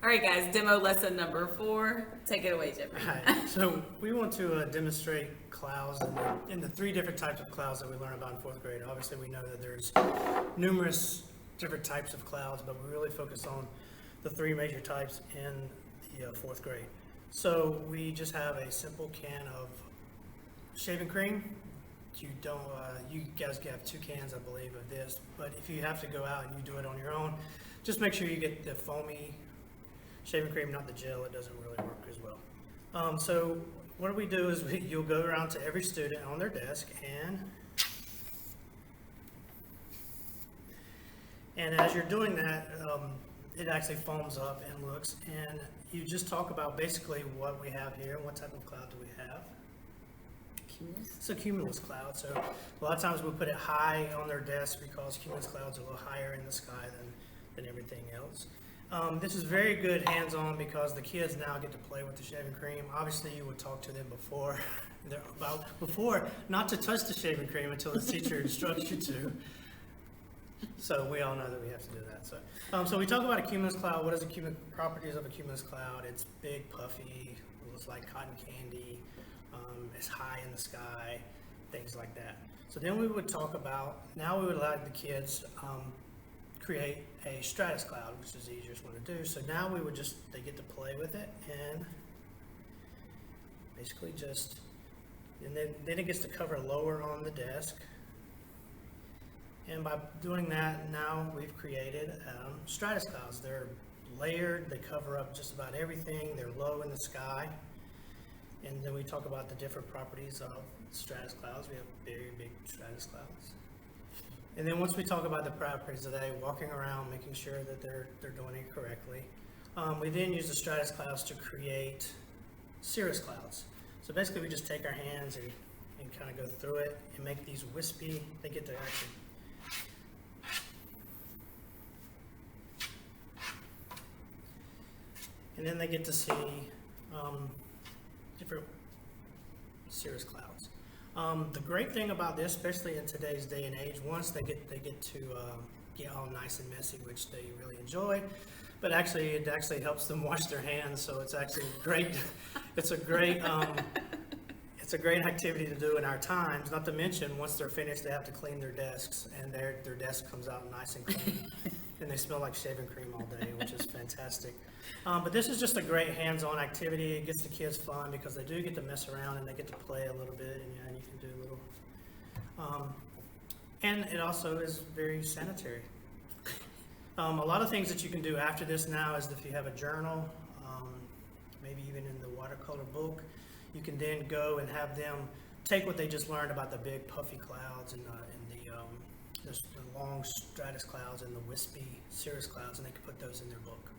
All right, guys, demo lesson number 4. Take it away, Jeffrey. Right. So we want to demonstrate clouds in the three different types of clouds that we learn about in fourth grade. Obviously, we know that there's numerous different types of clouds, but we really focus on the three major types in the fourth grade. So we just have a simple can of shaving cream. You guys have 2 cans, I believe, of this. But if you have to go out and you do it on your own, just make sure you get the foamy shaving cream, not the gel. It doesn't really work as well. So what we do is you'll go around to every student on their desk, and as you're doing that, it actually foams up and looks, and you just talk about basically what we have here and what type of cloud do we have. It's a cumulus cloud. So a lot of times we put it high on their desk because cumulus clouds are a little higher in the sky than everything else. This is very good hands-on because the kids now get to play with the shaving cream. Obviously, you would talk to them before not to touch the shaving cream until the teacher instructs you to. So we all know that we have to do that. So we talk about a cumulus cloud. What is the properties of a cumulus cloud? It's big, puffy, looks like cotton candy. It's high in the sky, things like that. So then we would talk about, now we would let the kids create a stratus cloud, which is the easiest one to do. So now they get to play with it and basically and then it gets to cover lower on the desk. And by doing that, now we've created stratus clouds. They're layered, they cover up just about everything, they're low in the sky. And then we talk about the different properties of stratus clouds. We have very big stratus clouds. And then once we talk about the properties of walking around, making sure that they're doing it correctly, we then use the stratus clouds to create cirrus clouds. So basically we just take our hands and kind of go through it and make these wispy, they get to actually and then they get to see different cirrus clouds. The great thing about this, especially in today's day and age, once they get to get all nice and messy, which they really enjoy, but actually it actually helps them wash their hands. So it's actually great. It's a great activity to do in our times. Not to mention, once they're finished, they have to clean their desks, and their desk comes out nice and clean, and they smell like shaving cream all day, which is fantastic. But this is just a great hands-on activity. It gets the kids fun because they do get to mess around and they get to play a little bit, and you can do a little. And it also is very sanitary. A lot of things that you can do after this now is if you have a journal, maybe even in the watercolor book, you can then go and have them take what they just learned about the big puffy clouds and the long stratus clouds and the wispy cirrus clouds, and they can put those in their book.